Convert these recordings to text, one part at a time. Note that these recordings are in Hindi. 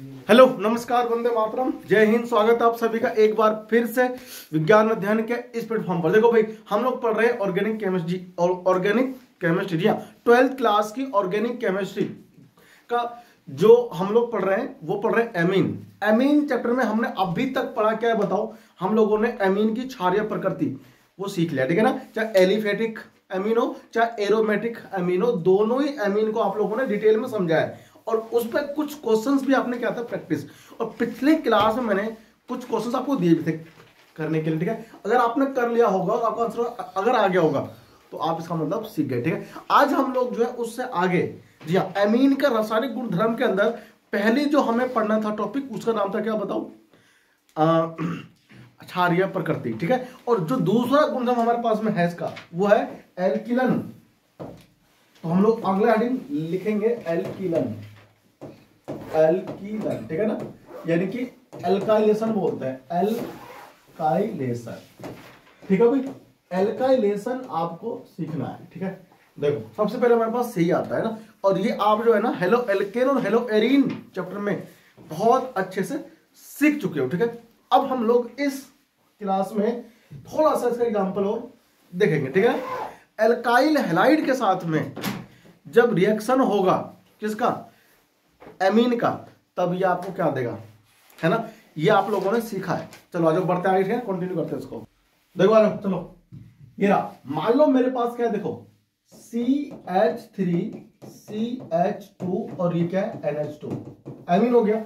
हेलो नमस्कार, वंदे मातरम, जय हिंद। स्वागत है आप सभी का एक बार फिर से विज्ञान अध्ययन के इस प्लेटफॉर्म पर। देखो भाई, हम लोग पढ़ रहे हैं ऑर्गेनिक केमिस्ट्री और ऑर्गेनिक केमिस्ट्री 12th क्लास की ऑर्गेनिक केमिस्ट्री का जो हम लोग पढ़ रहे हैं वो पढ़ रहे हैं एमीन। एमीन चैप्टर में हमने अभी तक पढ़ा क्या है बताओ? हम लोगों ने एमीन की क्षारीय प्रकृति वो सीख लिया, ठीक है ना। चाहे एलिफेटिक एमीन हो चाहे एरोमेटिक एमीन हो, दोनों ही एमीन को आप लोगों ने डिटेल में समझा है और उस पर कुछ क्वेश्चंस भी आपने क्या था प्रैक्टिस। और पिछले क्लास में मैंने कुछ क्वेश्चंस आपको दिए भी थे करने के लिए, ठीक है। अगर आपने कर लिया होगा, आपका आंसर अगर आ गया होगा तो आप इसका मतलब सीख गए, ठीक है। आज हम लोग जो है उससे आगे, जी हाँ, एमीन का रासायनिक गुणधर्म के अंदर पहले जो हमें पढ़ना था टॉपिक, उसका नाम था क्या बताओ? क्षारीय प्रकृति, ठीक है। और जो दूसरा गुणधर्म हमारे पास में है इसका वो है एल्किलन। तो हम लोग अगला हेडिंग लिखेंगे एल्किलन, एल्किलन, ठीक है ना। यानी कि एल्काइलेशन बोलते हैं, एल्काइलेशन, ठीक है भाई। एल्काइलेशन आपको सीखना है, ठीक है। देखो सबसे पहले हमारे पास सही आता है ना, और ये आप जो है ना हेलो एल्केन और हेलो एरीन चैप्टर में बहुत अच्छे से सीख चुके हो, ठीक है। अब हम लोग इस क्लास में थोड़ा सा इसका एग्जांपल और देखेंगे, ठीक है। एल्काइल हैलाइड के साथ में जब रिएक्शन होगा किसका? एमीन का, तब ये आपको क्या देगा, है ना। ये आप लोगों ने सीखा है। चलो आज बढ़ते आगे, ठीक है, कंटिन्यू करते हैं इसको। देखो आ चलो, ये रहा। मान लो मेरे पास क्या है, देखो CH3 CH2 और ये क्या है NH2, एमीन हो गया।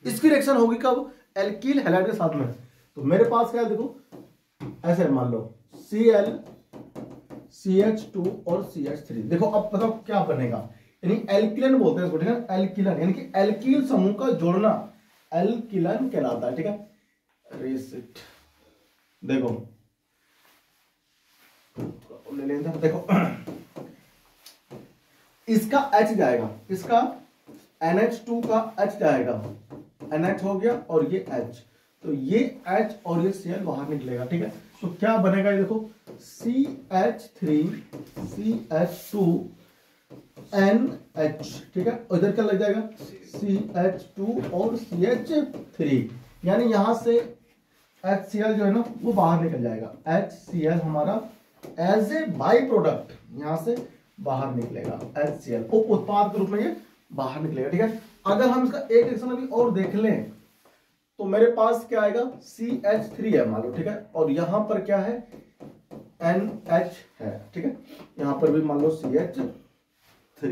इसकी रिएक्शन होगी कब? एल्किल हैलाइड के साथ में। तो मेरे पास क्या है देखो, ऐसे मान लो Cl CH2 और CH3। देखो अब बताओ क्या बनेगा, यानी एल्किलन बोलते हैं इसको, ठीक है। एल्किलन यानी कि एल्किल समूह का जोड़ना एल्किलन कहलाता है, ठीक है। रेसिट देखो ले लेते हैं, देखो इसका H जाएगा, इसका NH2 का H जाएगा, NH हो गया और ये H, तो ये H और ये Cl बाहर निकलेगा, ठीक है। तो क्या बनेगा ये देखो, CH3 CH2 NH, ठीक है। इधर क्या लग जाएगा CH2 और CH3, यानी यहां से HCl जो है ना वो बाहर निकल जाएगा। HCl हमारा एज ए बाई प्रोडक्ट यहां से बाहर निकलेगा, HCl उप उत्पाद के रूप में ये बाहर निकलेगा, ठीक है। अगर हम इसका एक रिएक्शन अभी और देख लें तो मेरे पास क्या आएगा, CH3 है मान लो, ठीक है, और यहां पर क्या है NH है, ठीक है। यहां पर भी मान लो CH3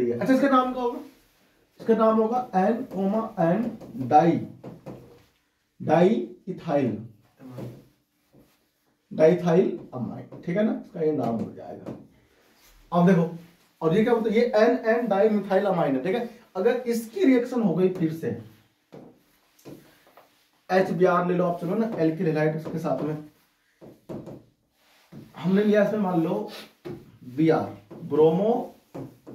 है। अच्छा इसका नाम क्या होगा? इसका नाम होगा N, डाई इथाइल अमाइड, ठीक है ना। इसका ये नाम हो जाएगा। अब देखो, और ये क्या बोलते हैं, ये N डाई मिथाइल अमाइड है, ठीक है। अगर इसकी रिएक्शन हो गई फिर से HBr ले लो आप, चलो ना, एल्किल हैलाइड के साथ में हमने लिया इसमें मान लो Br, ब्रोमो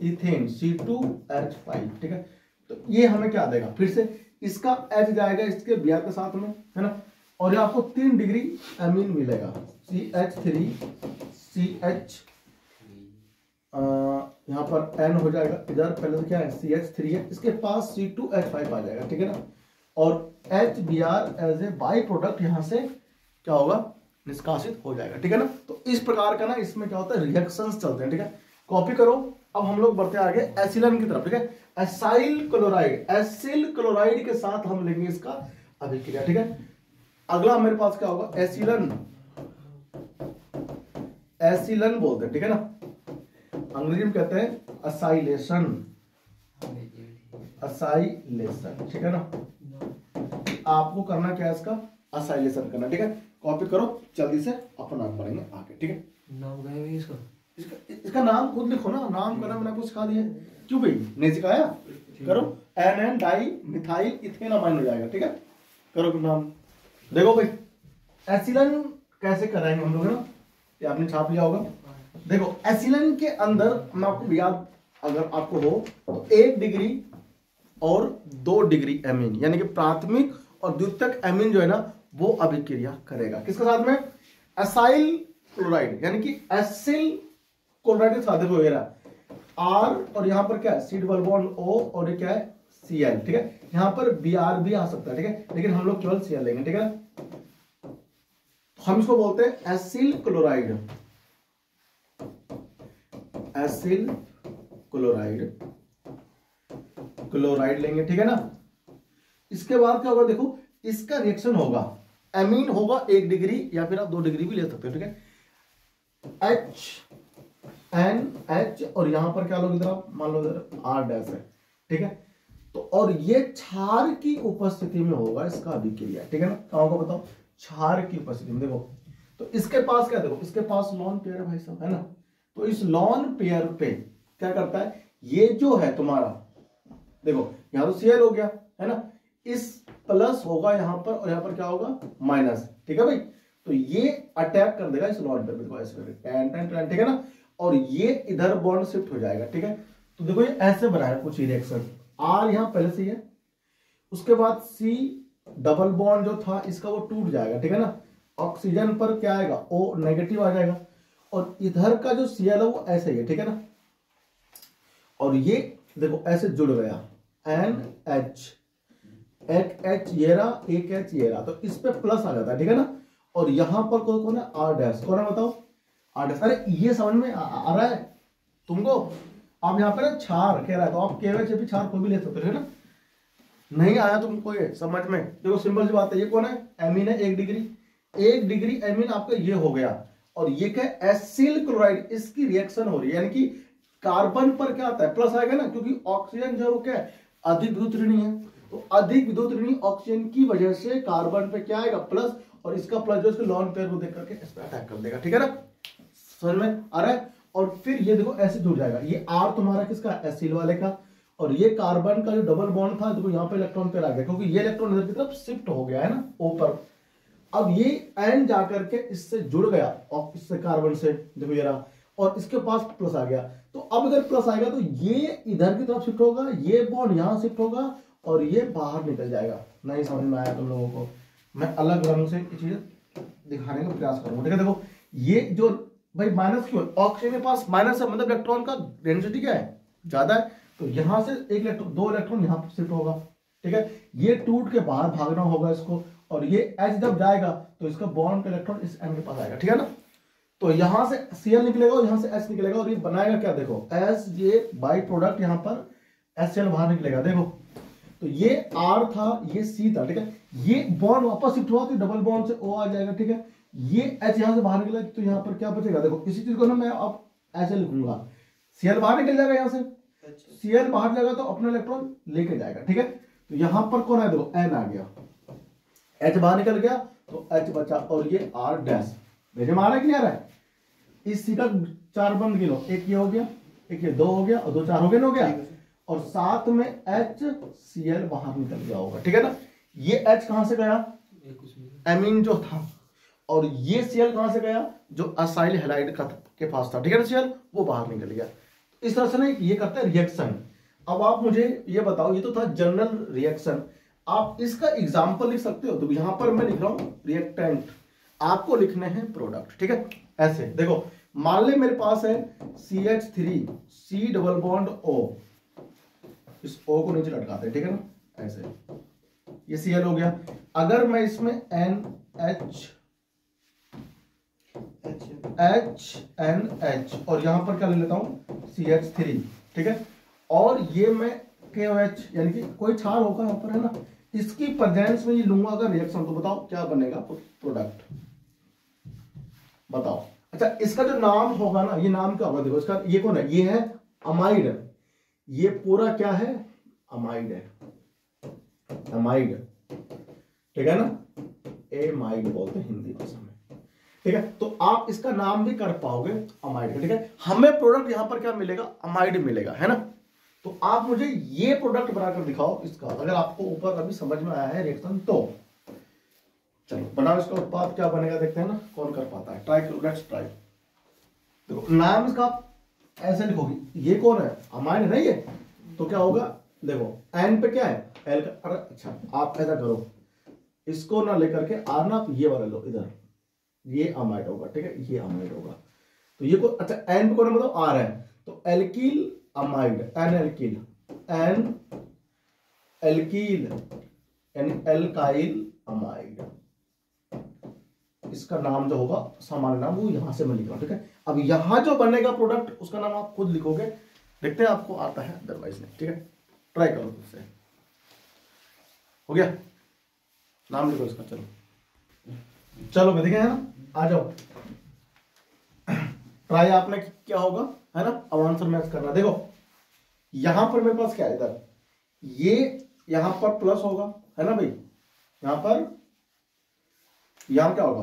इथेन C2H5, ठीक है। तो ये हमें क्या देगा, फिर से इसका H जाएगा इसके Br के साथ में, है ना। और ये आपको 3 डिग्री एमीन मिलेगा, CH3 CH, यहां पर N हो जाएगा, इधर पहले तो क्या है CH3 है, इसके पास C2H5 आ जाएगा, ठीक है ना। और HBr as a by product यहां से क्या होगा, निष्कासित हो जाएगा, ठीक है ना। तो इस प्रकार का ना इसमें क्या होता है, रिएक्शंस चलते हैं, ठीक है। कॉपी करो। अब हम लोग बढ़ते आगे एसिलन की तरफ, ठीक है। एसाइल क्लोराइड के साथ हम लेंगे इसका अभिक्रिया, ठीक है। अगला मेरे पास क्या होगा, एसिलन बोलते हैं, ठीक है ना। अंग्रेजी में कहते हैं असाइलेशन, ठीक है ना। आपको करना क्या है, इसका असाइलेशन करना, ठीक है। कॉपी करो जल्दी से, अपन आगे बढ़ेंगे आगे, ठीक है। नाम क्या है इसका? इसका नाम खुद लिखो ना, नाम करना मैंने आपको सिखा दिया। क्यों भाई, नहीं सिखाया? करो NN di methyl ethane amine हो जाएगा, ठीक है। करो नाम। देखो भाई एसिलन कैसे कराएंगे हम लोग, है ना, ये आपने छाप लिया होगा। देखो एसिलन के अंदर मैं आपको याद अगर आपको हो तो 1 डिग्री और 2 डिग्री एमीन, यानी कि प्राथमिक और द्वितीयक एमीन जो है ना वो अभिक्रिया करेगा किसके साथ में, एसाइल क्लोराइड, यानी कि एसिल क्लोराइड के साथ वगैरह R, और यहां पर क्या है C डबल बॉन्ड O, और ये क्या है Cl, ठीक है। यहाँ पर Br भी आ सकता है, ठीक है, लेकिन हम लोग केवल Cl लेंगे, ठीक है। तो हम इसको बोलते हैं acyl chloride, acyl chloride, chloride लेंगे, ठीक है ना। इसके बाद क्या होगा, देखो इसका रिएक्शन होगा, एमीन होगा 1 डिग्री या फिर आप 2 डिग्री भी ले सकते हो, ठीक है। HNH और यहां पर क्या लोग इधर आप मान लो इधर R डैश है, ठीक है। तो और ये क्षार की उपस्थिति में होगा इसका अभिक्रिया, ठीक है ना। कहां होगा बताओ, क्षार की उपस्थिति में। देखो तो इसके पास क्या, देखो इसके पास लॉन पेयर है भाई साहब, है ना। तो इस लॉन पेयर पे क्या करता है, ये जो है तुम्हारा, देखो यहां तो Cl हो गया, है ना, इस प्लस होगा यहां पर और यहां पर क्या होगा माइनस, ठीक है भाई। तो ये अटैक कर देगा इस लॉन पेयर पे, टेन टेन टेन, ठीक है ना। और ये इधर बॉन्ड शिफ्ट हो जाएगा, ठीक है। तो देखो ये ऐसे बना है कुछ रिएक्शन, R यहां पहले से है, उसके बाद C डबल बॉन्ड जो था इसका वो टूट जाएगा, ठीक है ना। ऑक्सीजन पर क्या आएगा, O नेगेटिव आ जाएगा, और इधर का जो Cl है वो ऐसे ही है, ठीक है ना। और ये देखो ऐसे जुड़ गया NH, एक H ये रहा, एक H ये रहा, तो इस पे प्लस आ जाता है, ठीक है ना। और यहां पर कौन है, R डैश, कौन है बताओ, R डैश। अरे ये समझ में आ रहा है तुमको, आप यहाँ पे ना क्षार कह रहा है तो आप KOH भी क्षार को भी ले सकते हो, है ना। नहीं आया तुमको ये समझ में, देखो सिंपल सी बात है, ये कौन है, एमीन है 1 डिग्री, 1 डिग्री एमीन आपका ये हो गया, और ये क्या है, एसिल क्लोराइड, इसकी रिएक्शन हो रही है, यानी कि कार्बन पर क्या आता है, प्लस आएगा ना, क्योंकि ऑक्सीजन जो है वो क्या है, अधिक विद्युत ऋणी है। तो अधिक विद्युत ऋणी ऑक्सीजन की वजह से कार्बन पे क्या आएगा, प्लस, और इसका प्लस जो इसके लॉन पेयर को देख करके इस पे अटैक कर देगा, ठीक है ना, समझ में आ रहा है। और फिर ये देखो ऐसे जुड़ जाएगा, ये R तुम्हारा किसका, एसिल वाले का, और ये कार्बन का जो डबल बॉन्ड था देखो यहाँ पे इलेक्ट्रॉन पेयर आ गया, क्योंकि ये इलेक्ट्रॉन इधर की तरफ शिफ्ट हो गया है ना ऊपर। अब ये N जाकर के इससे जुड़ गया, और इससे कार्बन से देखो ये रहा, और इसके पास प्लस आ गया। तो अब अगर प्लस आएगा तो ये इधर की तरफ शिफ्ट होगा, ये बॉन्ड यहां शिफ्ट होगा, और ये बाहर निकल जाएगा। नहीं समझ में आया तुम लोगों को, मैं अलग रंग से चीजें दिखाने का प्रयास करूंगा, ठीक है। देखो ये जो भाई माइनस क्यों, ऑक्सीजन के पास माइनस है, मतलब इलेक्ट्रॉन का डेंसिटी क्या है, ज्यादा है, तो यहां से एक इलेक्ट्रॉन, 2 इलेक्ट्रॉन यहां पर शिफ्ट होगा, ठीक है। ये टूट के बाहर भागना होगा इसको, और ये H जब जाएगा तो इसका बॉन्ड का इलेक्ट्रॉन इस N के पास आएगा, ठीक है ना। तो यहां से Cl निकलेगा और यहां से H निकलेगा, और ये बनाएगा क्या, देखो S, ये बाई प्रोडक्ट यहां पर HCl बाहर निकलेगा, देखो। तो ये R था, ये C था, ठीक है। ये बॉन्ड वापस शिफ्ट हुआ तो डबल बॉन्ड से O आ जाएगा, ठीक है। ये H यहां से बाहर निकला तो यहां पर क्या बचेगा, देखो इसी चीज को ना मैं अब ऐसे लिखूंगा, Cl बाहर निकल जाएगा, यहां से Cl बाहर जाएगा तो अपना इलेक्ट्रॉन लेके जाएगा, ठीक है। तो यहां पर कौन है, देखो N आ गया, H बाहर निकल गया तो H बचा, और ये R डैश, भेजे में आ रहा है कि नहीं आ रहा है। इस C का 4 बंद गिनो, एक ये हो गया, एक ये 2 हो गया, और 2 4 हो गया, हो गया, और साथ में HCl बाहर निकल गया होगा, ठीक है ना। ये H कहां से गया, एमीन जो था, और ये Cl कहां से गया, जो असाइल हैलाइड का के पास था, ठीक है ना, Cl वो बाहर निकल गया। इस तरह से ना ये करता है रिएक्शन। अब आप मुझे ये बताओ, ये तो था जनरल रिएक्शन, आप इसका एग्जांपल लिख सकते हो। तो यहां पर मैं लिख रहा हूं रिएक्टेंट, आपको लिखने हैं प्रोडक्ट, ठीक है। ऐसे देखो, मान ले मेरे पास है CH3, C double bond O, इस O को नीचे लटकाते हैं, ठीक है ना, ऐसे, ये Cl हो गया। अगर मैं इसमें HNH और यहां पर क्या ले लेता हूं CH3, ठीक है, और ये मैं KOH, यानी कि कोई क्षार होगा यहां पर, है ना, इसकी प्रेजेंस में ये लूंगा अगर रिएक्शन, तो बताओ क्या बनेगा प्रोडक्ट, बताओ। अच्छा, इसका जो नाम होगा ना, ये नाम क्या होगा, देखो इसका, ये कौन है, ये है अमाइड, ये पूरा क्या है, अमाइड है, अमाइड, ठीक है ना, एमाइड बोलते हैं हिंदी भाषा में, ठीक है। तो आप इसका नाम भी कर पाओगे अमाइड का, ठीक है। हमें प्रोडक्ट यहां पर क्या मिलेगा, अमाइड मिलेगा, है ना। तो आप मुझे ये प्रोडक्ट बनाकर दिखाओ इसका, अगर आपको ऊपर अभी समझ में आया है रिएक्शन तो चलो बनाओ इसका उत्पाद, क्या बनेगा देखते हैं ना, कौन कर पाता है, ट्राई करो, लेट्स ट्राई। देखो नाम इसका आप ऐसे लिखोगे, ये कौन है, अमाइड नहीं है, तो क्या होगा, देखो एन पे क्या है, एल का, अरे अच्छा आप ऐसा करो, इसको ना लेकर के आर ना, ये वाला लो इधर, ये अमाइड होगा, ठीक है, ये अमाइड होगा। तो ये को, अच्छा एन पे कौन है बताओ, आर है, तो alkyl amide, N alkyl, N alkyl यानी एल्काइल अमाइड। इसका नाम जो होगा सामान्य नाम वो यहां से मैं लिख रहा हूं, ठीक है। अब यहां जो बनेगा प्रोडक्ट उसका नाम आप खुद लिखोगे, देखते हैं आपको आता है अदरवाइज नहीं, ठीक है। ट्राई करो खुद से। हो गया, नाम लिखो इसका। चलो मैं देखें है ना, आ जाओ। ट्राई आपने क्या होगा है ना, अब आंसर मैच करना। देखो यहां पर मेरे पास क्या है, इधर ये यहां पर प्लस होगा है ना भाई, यहां पर यहां क्या होगा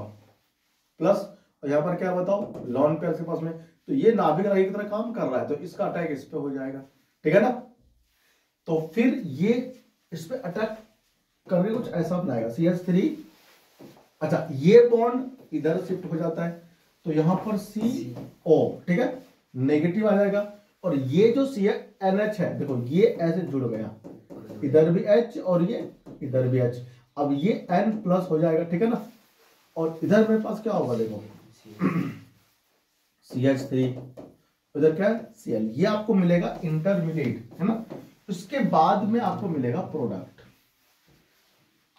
प्लस, और यहां पर क्या बताओ लॉन पेयर के पास में, तो ये नाभिक रेखा की तरह काम कर रहा है, तो इसका अटैक इस पे हो जाएगा, ठीक है ना। तो फिर ये इस पे अटैक करके कुछ ऐसा बनाएगा CH3। अच्छा ये बॉन्ड इधर शिफ्ट हो जाता है, तो यहां पर CO, ठीक है, नेगेटिव आ जाएगा। और ये जो NH है देखो ये ऐसे जुड़ गया, इधर भी H और ये इधर भी H, अब ये N प्लस हो जाएगा, ठीक है ना। और इधर मेरे पास क्या होगा देखो CH3, इधर क्या है Cl, ये आपको मिलेगा इंटरमीडिएट है ना। उसके बाद में आपको मिलेगा प्रोडक्ट,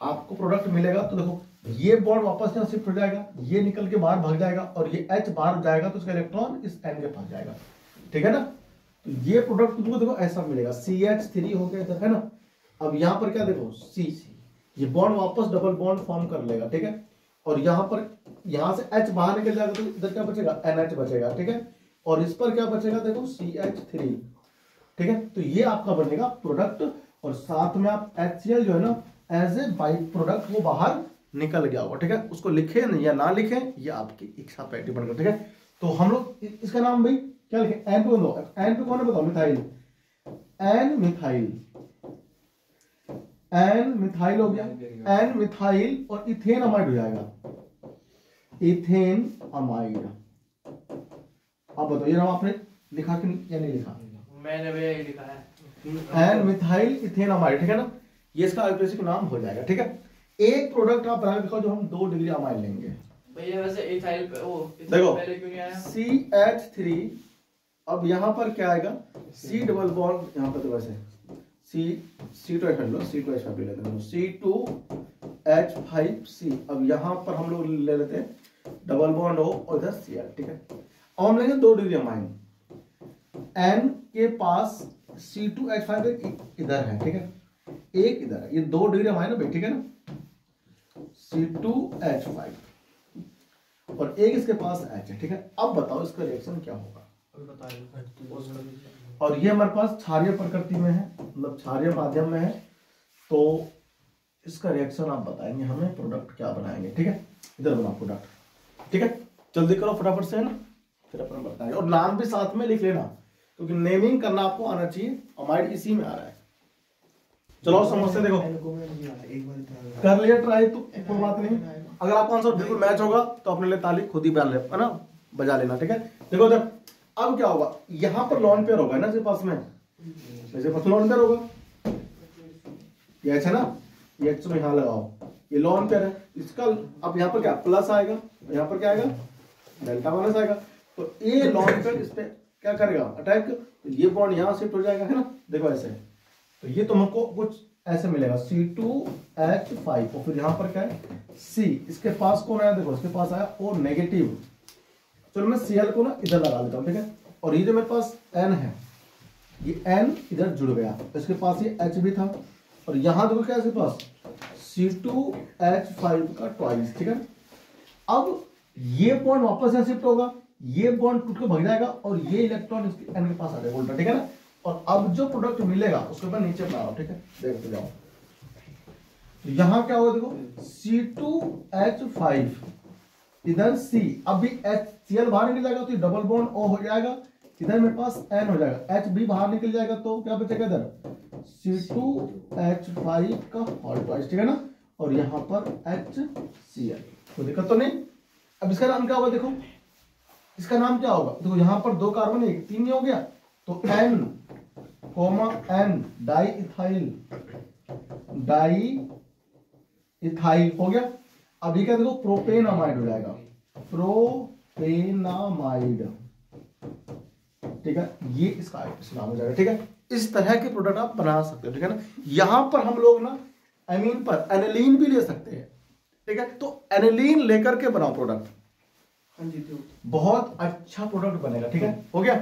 आपको प्रोडक्ट मिलेगा। तो देखो ये बॉन्ड वापस यहां शिफ्ट हो जाएगा, ये निकल के बाहर भाग जाएगा और ये H बाहर जाएगा, तो उसका इलेक्ट्रॉन इस N के पास जाएगा, ठीक है ना। तो ये प्रोडक्ट तुमको देखो ऐसा मिलेगा, CH3 हो गया इधर है ना। अब यहां पर क्या देखो C, ये बॉन्ड वापस डबल बॉन्ड फॉर्म कर लेगा, ठीक है। और यहां पर यहां से H बाहर निकल जाएगा, तो इधर क्या बचेगा NH बचेगा, ठीक है। और इस पर क्या बचेगा देखो CH3, ठीक है। तो ये आपका बनेगा प्रोडक्ट, और साथ में आप HCl जो है ना एज ए बाई प्रोडक्ट वो बाहर निकल गया होगा, ठीक है। उसको लिखे या ना लिखे ये आपकी इच्छा पे डिपेंड करता है, ठीक है। तो हम लोग इसका नाम भाई क्या लिखे, N पे कौन है बताओ, मिथाइल, N मिथाइल हो गया, N मिथाइल, और इथेन अमाइड हो जाएगा, इथेन अमाइड। अब बताओ ये नाम आपने लिखा कि या नहीं लिखा, मैंने भी यही लिखा है, N मिथाइल इथेन अमाइड, ठीक है ना। ये इसका बेसिक नाम हो जाएगा, ठीक है। एक प्रोडक्ट आप बना दिखाओ जो हम 2 डिग्री अमाइड लेंगे भैया। वैसे इथाइल पे देखो पहले क्यों नहीं आया, CH3, अब यहां पर क्या आएगा C डबल बॉन्ड, यहां पर तो वैसे C2H5 लो, C2H5 ले लेते हैं, C2H5C। अब यहां पर हम लोग ले लेते हैं डबल बॉन्ड हो और इधर Cl, ठीक है। और हम लेंगे 2 डिग्री अमाइन, N के पास C2H5 इधर है, ठीक है, एक इधर है, ये 2 डिग्री अमाइन है भाई, ठीक है ना, C2H5, और एक इसके पास H है, ठीक है। अब बताओ इसका रिएक्शन क्या होगा, और ये हमारे पास क्षारीय प्रकृति में है, मतलब क्षारीय माध्यम में है, तो इसका रिएक्शन आप बताएंगे हमें, प्रोडक्ट क्या बनाएंगे, ठीक है। इधर बनाओ प्रोडक्ट, ठीक है, जल्दी करो फटाफट से है ना, फिर अपन बताएंगे। और नाम भी साथ में लिख लेना, क्योंकि नेमिंग करना आपको आना चाहिए, अमाइड इसी में आ रहा है। चलो समझते देखो, कर लिया ट्राई तो कोई बात नहीं। अगर आपका आंसर बिल्कुल मैच होगा तो अपने लिए ताली खुद ही बजा लेना, ठीक है। देखो इधर अब क्या होगा, यहां पर लॉन पेयर होगा ना इसके पास में, इसके पास लॉन पेयर होगा, ये है ना, ये H में यहां लगाओ, ये लॉन पेयर है इसका। अब यहाँ पर क्या प्लस आएगा, यहाँ पर क्या आएगा डेल्टा माइनस आएगा, तो ये लॉन पेयर इस पे क्या करेगा अटैक, तो ये बॉन्ड यहाँ शिफ्ट हो जाएगा है ना, देखो ऐसे। तो ये तुमको कुछ ऐसे मिलेगा C2H5, और फिर यहाँ पर क्या है C, इसके पास कौन आया देखो, इसके पास आया O नेगेटिव। चलो मैं Cl को ना इधर लगा लेता हूँ, ठीक है। और ये जो मेरे पास N है, ये N इधर जुड़ गया, तो इसके पास ये H भी था, और यहाँ देखो क्या इसके पास C2H5 का ट्वाइस, ठीक है। अब ये बॉन्ड वापस यहाँ शिफ्ट होगा, ये बॉन्ड टूट के भाग जाएगा, और ये इलेक्ट्रॉन इसके N के पास आ जाएगा उल्टा, ठीक है ना। और अब जो प्रोडक्ट मिलेगा उसको मैं नीचे बना रहा हूं, ठीक है, देखते जाओ। तो यहां क्या होगा देखो C2H5 इधर C, अभी HCl बाहर निकल जाएगा तो ये डबल बॉन्ड O हो जाएगा, इधर मेरे पास N हो जाएगा, H भी बाहर निकल जाएगा, तो क्या बचेगा इधर C2H5 का होल ट्वाइस, ठीक है ना। और यहां पर HCl, कोई दिक्कत तो नहीं। अब इसका नाम क्या होगा देखो, इसका नाम क्या होगा देखो, यहां पर 2 कार्बन है, 3 ही हो गया, तो N डाई इथाइल हो गया। अभी क्या देखो प्रोपेनामाइड हो जाएगा, प्रोपेनामाइड, ठीक है, ये इसका नाम हो जाएगा, ठीक है। इस तरह के प्रोडक्ट आप बना सकते हो, ठीक है ना। यहां पर हम लोग ना एमीन पर एनिलीन भी ले सकते हैं, ठीक है। तो एनिलीन लेकर के बनाओ प्रोडक्ट, हाँ जी तो बहुत अच्छा प्रोडक्ट बनेगा, ठीक है। हो गया,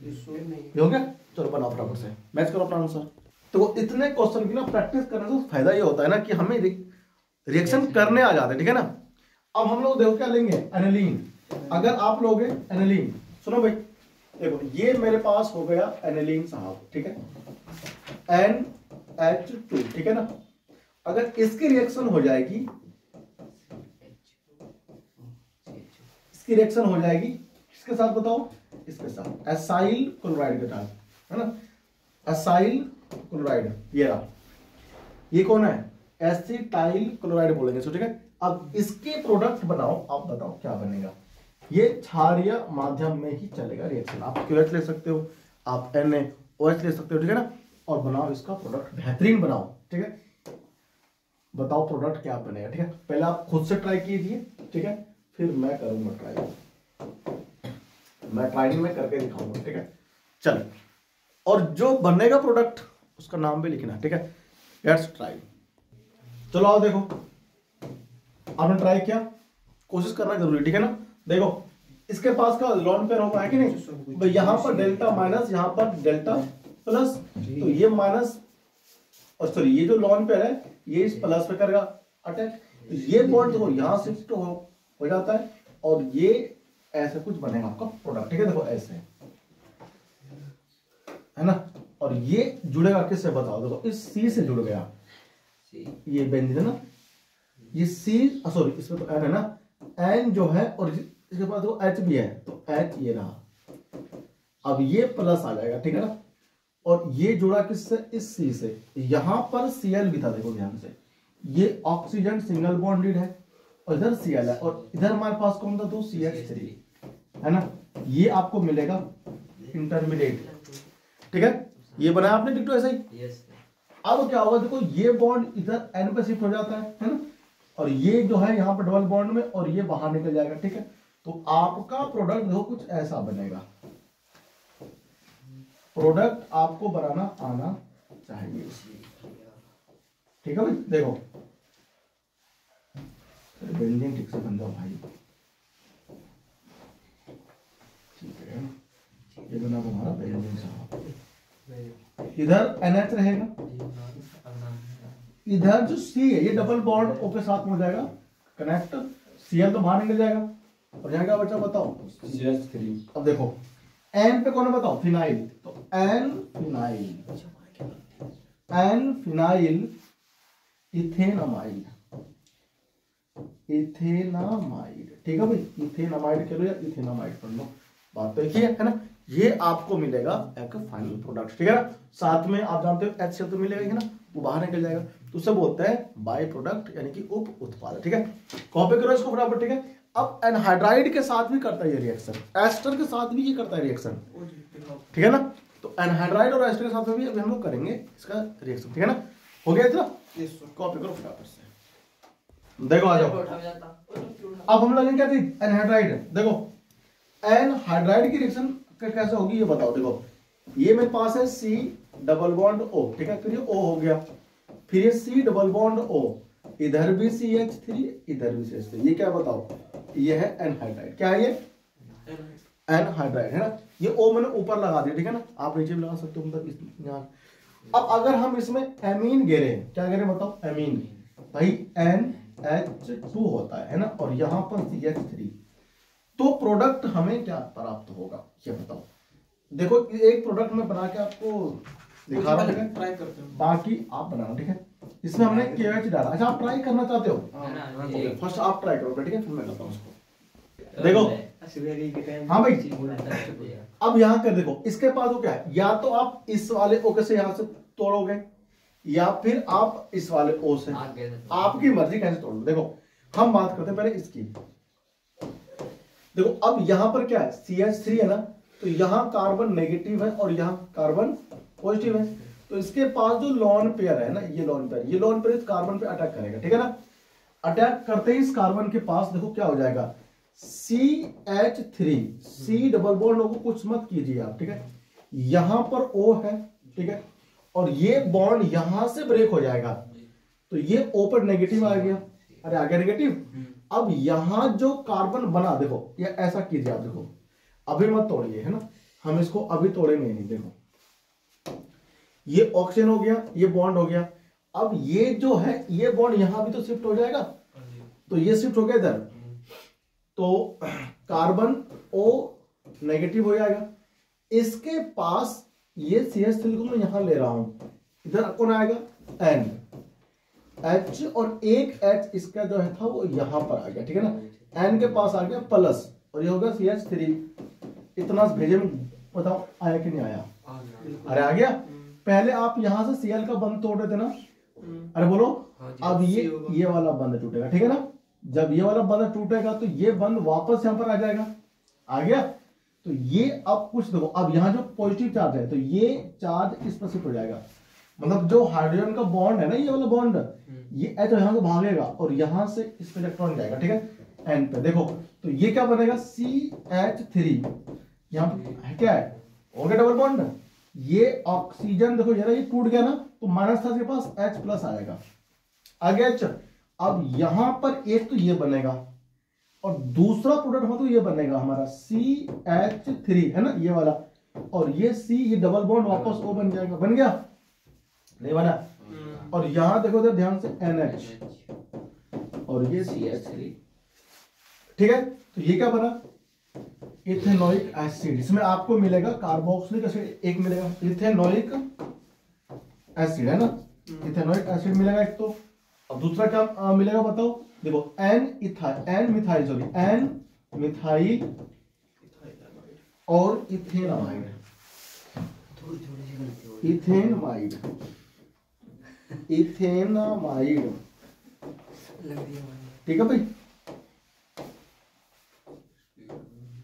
ये हो गया। चलो बनाओ फटाफट से, मैच करो अपना आंसर। तो इतने क्वेश्चन की ना प्रैक्टिस करने से फायदा ये होता है ना कि हमें रिएक्शन करने आ जाते हैं, ठीक है ना। अब हम लोग देखो क्या लेंगे, एनिलीन। अगर आप लोगे एनिलीन, सुनो भाई, देखो ये मेरे पास हो गया एनिलीन साहब, ठीक है, NH2, ठीक है ना। अगर इसकी रिएक्शन हो जाएगी, इसकी रिएक्शन हो जाएगी किसके साथ बताओ, इसके साथ, एसाइल क्लोराइड के साथ, है ना, एसाइल क्लोराइड। ये रहा, ये कौन है, एसिटाइल क्लोराइड बोलेंगे इसको, ठीक है। अब इसके प्रोडक्ट बनाओ, आप बताओ क्या बनेगा। ये क्षारीय माध्यम में ही चलेगा रिएक्शन, आप QH ले सकते हो, आप NaOH ले सकते हो, ठीक है ना। और बनाओ इसका प्रोडक्ट, बेहतरीन बनाओ, ठीक है। बताओ प्रोडक्ट क्या बनेगा, ठीक है। पहले आप खुद से ट्राई कीजिए, ठीक है, फिर मैं करूंगा ट्राई, मैं ट्राई में करके दिखाऊंगा, ठीक है। चल, और जो बनेगा प्रोडक्ट उसका नाम भी लिखना, ठीक है। Let's try. चलो आओ देखो, आपने ट्राई किया, कोशिश करना जरूरी, ठीक है ना। देखो इसके पास का लॉन पेयर होगा, है कि नहीं भाई। यहां पर डेल्टा माइनस, यहां पर डेल्टा प्लस, तो ये माइनस, और सॉरी ये जो लॉन पेयर है ये इस प्लस पे करेगा अटैक, तो ये बॉन्ड देखो यहां शिफ्ट हो जाता है, और ये ऐसे कुछ बनेगा आपका प्रोडक्ट, ठीक है। देखो ऐसे, है ना। और ये जुड़ेगा किससे बताओ, देखो इस C से जुड़ गया, ये बेंजीन है ना, ये C, सॉरी इसमें तो N है ना, N जो है, और इसके पास देखो H भी है, तो H ये रहा। अब ये प्लस आ जाएगा, ठीक है ना। और ये जुड़ा किससे, इस C से। यहां पर Cl भी था, देखो ध्यान से, ये ऑक्सीजन सिंगल बॉन्डेड है, और इधर Cl है, और इधर हमारे पास कौन था, तो CH3, है ना। ये आपको मिलेगा इंटरमीडिएट, ठीक है। ये बनाया आपने डिक्टो ऐसा ही। अब क्या होगा, देखो ये बॉन्ड इधर N पे शिफ्ट हो जाता है ना, और ये जो है यहाँ पर डबल बॉन्ड में, और ये बाहर निकल जाएगा, ठीक है। तो आपका प्रोडक्ट देखो कुछ ऐसा बनेगा, प्रोडक्ट आपको बनाना आना चाहिए, ठीक है भाई। देखो बेंजीन ठीक से बन जाओ भाई, ठीक है। ये बना हमारा बेंजीन साहब, इधर NH रहेगा, इधर जो C है ये डबल बॉन्ड O के साथ हो जाएगा कनेक्ट, Cl तो बाहर निकल जाएगा, और यहाँ क्या बचा बताओ, CH3। अब देखो N पे कौन है बताओ, फिनाइल, तो N फिनाइल इथेनामाइड, ठीक है भाई। इथेनामाइड कह लो या इथेनामाइड पढ़ लो, बात तो एक ही है ना। ये आपको मिलेगा एक फाइनल प्रोडक्ट, ठीक है ना। साथ में आप जानते हो HCl तो मिलेगा ही ना, वो बाहर निकल जाएगा, तो उसे बोलते हैं बाई प्रोडक्ट, यानी कि उप उत्पाद, ठीक है। कॉपी करो इसको फटाफट, ठीक है। अब एनहाइड्राइड के साथ भी करता है ये रिएक्शन, एस्टर के साथ भी ये करता है रिएक्शन, ठीक है ना। तो एनहाइड्राइड और एस्टर के साथ में भी अभी हम लोग करेंगे इसका रिएक्शन, ठीक है ना। हो गया इतना, कॉपी करो फटाफट से, देखो आ जाओ। अब हम लोग क्या थी, एनहाइड्राइड। देखो एनहाइड्राइड की रिएक्शन कैसे होगी ये बताओ। देखो ये मेरे पास है C डबल बॉन्ड O, ठीक है, फिर ये O हो गया, फिर ये C डबल बॉन्ड O, इधर भी CH3, इधर भी CH3, ये क्या बताओ, ये है एनहाइड्राइड। क्या है ये, एनहाइड्राइड, है ना। ये O मैंने ऊपर लगा दिया, ठीक है ना, आप नीचे भी लगा सकते हो, मतलब यहाँ। अब अगर हम इसमें एमीन घेरे, क्या घेरे बताओ, एमीन भाई NH2 होता है ना, और यहाँ पर CH3, तो प्रोडक्ट हमें क्या प्राप्त होगा ये बताओ। देखो एक प्रोडक्ट में बना के आपको दिखा रहा हूं, ट्राई करते हो, बाकी आप बनाना, ठीक है। इसमें हमने KOH डाला, अच्छा आप ट्राई करना चाहते हो, फर्स्ट आप ट्राई करो, ठीक है, फिर मैं करता हूं उसको। देखो हाँ भाई, अब यहाँ कर देखो, इसके पास वो क्या है, या तो आप इस वाले O से यहाँ से तोड़ोगे, या फिर आप इस वाले O से, आपकी मर्जी कैसे तोड़ लो। देखो हम बात करते हैं पहले इसकी। देखो अब यहां पर क्या है, CH3 है ना, तो यहां कार्बन नेगेटिव है और यहां कार्बन पॉजिटिव है, तो इसके पास जो लॉन पेयर है ना, ये लॉन पेयर इस कार्बन पे अटैक करेगा, ठीक है ना। अटैक करते ही इस कार्बन के पास देखो क्या हो जाएगा, CH3, C डबल बॉन्ड को कुछ मत कीजिए आप, ठीक है। यहां पर O है ठीक है, और ये बॉन्ड यहां से ब्रेक हो जाएगा तो ये ओपन नेगेटिव आ गया। अरे आ गया नेगेटिव। अब यहां जो कार्बन बना, देखो ये ऐसा कीजिए आप, देखो अभी मत तोड़िए, है ना, हम इसको अभी तोड़ेंगे नहीं। देखो ये ऑक्सीजन हो गया, ये बॉन्ड हो गया। अब ये जो है ये बॉन्ड यहां भी तो शिफ्ट हो जाएगा, तो ये शिफ्ट हो गया इधर, तो कार्बन O नेगेटिव हो जाएगा। इसके पास ये CH3 को मैं यहां ले रहा हूं, इधर कौन आएगा N, H, और एक H इसका जो है था वो यहां पर आ गया, ठीक है ना। N के पास आ गया प्लस, और ये होगा CH3। इतना भेजे में बताओ आया कि नहीं आया? अरे आ गया। पहले आप यहां से Cl का बंध तोड़ रहे थे ना, अरे बोलो, अब ये वाला बंध टूटेगा, ठीक है ना। जब ये वाला बंध टूटेगा तो ये बंध वापस यहां पर आ जाएगा, आ गया। तो ये अब कुछ देखो, अब यहां जो पॉजिटिव चार्ज है तो ये चार्ज इस पर शिफ्ट हो जाएगा, मतलब जो हाइड्रोजन का बॉन्ड है ना, ये वाला बॉन्ड, ये H यहां से भागेगा और यहां से इस पे इलेक्ट्रॉन जाएगा, ठीक है, N पे। देखो तो ये क्या बनेगा, CH3, यहां है क्या है, हो गया डबल बॉन्ड। ये ऑक्सीजन देखो जरा, ये टूट गया ना, तो माइनस था इसके पास, H प्लस आएगा, आ गया H। अब यहां पर एक तो ये बनेगा और दूसरा प्रोडक्ट हो तो ये बनेगा हमारा CH3, है ना, ये वाला, और ये C, ये डबल बॉन्ड वापस O बन जाएगा, बन गया नहीं बना। और यहां देखो इधर ध्यान से NH और ये CH3, ठीक है। तो ये क्या बना, इथेनोइक एसिड। इसमें आपको मिलेगा कार्बोक्सिलिक एसिड एक मिलेगा, इथेनोइक एसिड, है ना, इथेनोइक एसिड मिलेगा एक तो। अब दूसरा क्या मिलेगा बताओ, देखो N मिथाइल और इथेनामाइड, ठीक है भाई,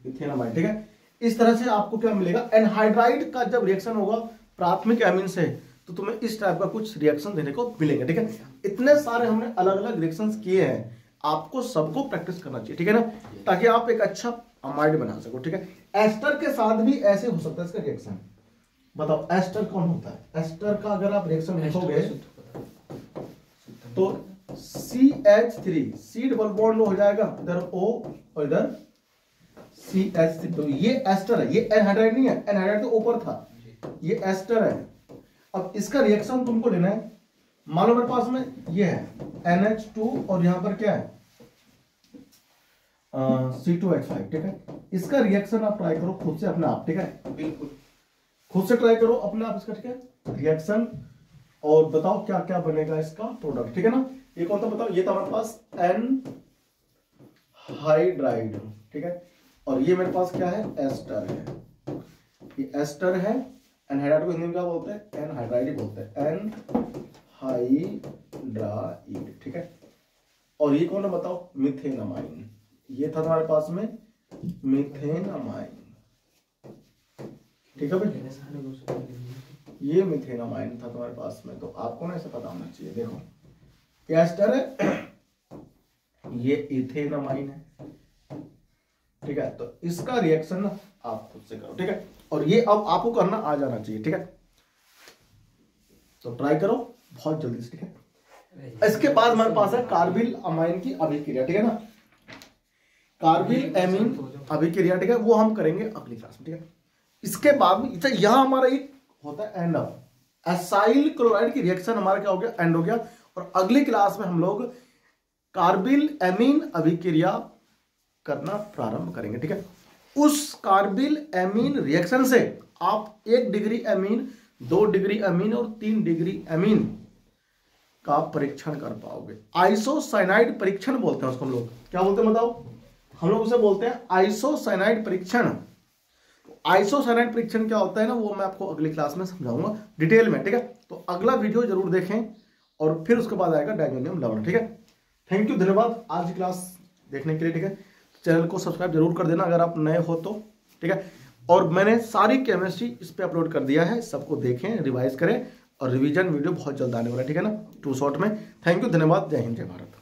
इथेनामाइड, ठीक है। इस तरह से आपको क्या मिलेगा, एनहाइड्राइड का जब रिएक्शन होगा प्राथमिक एमीन से तो तुम्हें इस टाइप का कुछ रिएक्शन देने को मिलेंगे, ठीक है। इतने सारे हमने अलग अलग रिएक्शंस किए हैं, आपको सबको प्रैक्टिस करना चाहिए, ठीक है ना, ताकि आप एक अच्छा अमाइड बना सको, ठीक है। एस्टर के साथ भी ऐसे हो सकता है इसका रिएक्शन। बताओ एस्टर कौन होता है? एस्टर का अगर आप रिएक्शन लिखोगे तो CH3, C डबल बॉन्ड हो जाएगा, इधर O और इधर CH3, तो ये एस्टर है, ये एनहाइड्राइड नहीं है, एनहाइड्राइड तो ऊपर था, ये एस्टर है। अब इसका रिएक्शन तुमको लेना है, मान लो मेरे पास में ये है NH2 और यहां पर क्या है C2H5, ठीक है। इसका रिएक्शन आप ट्राई करो खुद से अपने आप, ठीक है, बिल्कुल खुद से ट्राई करो अपने आप इसका, ठीक है, रिएक्शन, और बताओ क्या क्या बनेगा इसका प्रोडक्ट, ठीक है ना। ये कौन सा बताओ, ये था हमारे पास एनहाइड्राइड, ठीक है, और ये मेरे पास क्या है, एस्टर है, ये एस्टर है। एनहाइड्राइड को हिंदी में क्या बोलते हैं, एनहाइड्राइड ही बोलते हैं, एनहाइड्राइड, ठीक है। और ये कौन है बताओ, मिथेनामाइन, ये था तुम्हारे पास में मिथेनामाइन, ठीक है भाई, ये मिथेनामाइन था तुम्हारे पास में, तो आपको ना ऐसे पता होना चाहिए। देखो एस्टर है, ये इथेनामाइन है, ठीक है, तो इसका रिएक्शन ना आप खुद से करो, ठीक है, और ये अब आपको करना आ जाना चाहिए, ठीक है, तो ट्राई करो बहुत जल्दी से, ठीक है। इसके बाद हमारे पास है कार्बिल अमाइन की अभिक्रिया, ठीक है ना, कार्बिल एमीन अभिक्रिया, ठीक है, वो हम करेंगे अगली क्लास में, ठीक है। इसके बाद में यहां हमारा एक होता है एंड ऑफ, एसाइल क्लोराइड की रिएक्शन हमारा क्या हो गया, एंड हो गया, और अगली क्लास में हम लोग कार्बिल एमीन अभिक्रिया करना प्रारंभ करेंगे, ठीक है। उस कार्बिल एमीन रिएक्शन से आप 1 डिग्री एमीन, 2 डिग्री एमीन और 3 डिग्री एमीन का परीक्षण कर पाओगे। आइसोसाइनाइड परीक्षण बोलते हैं उसको हम लोग, क्या बोलते हैं बताओ, हम लोग उसे बोलते हैं आइसोसाइनाइड परीक्षण। आइसोसाइनाइड परीक्षण क्या होता है ना, वो मैं आपको अगली क्लास में समझाऊंगा डिटेल में, ठीक है। तो अगला वीडियो जरूर देखें, और फिर उसके बाद आएगा डायजोनियम लवण, ठीक है। थैंक यू, धन्यवाद आज की क्लास देखने के लिए, ठीक है। चैनल को सब्सक्राइब जरूर कर देना अगर आप नए हो तो, ठीक है। और मैंने सारी केमिस्ट्री इस पे अपलोड कर दिया है, सबको देखें, रिवाइज करें, और रिवीजन वीडियो बहुत जल्द आने वाला है, ठीक है ना, 2 शॉर्ट में। थैंक यू, धन्यवाद, जय हिंद, जय भारत।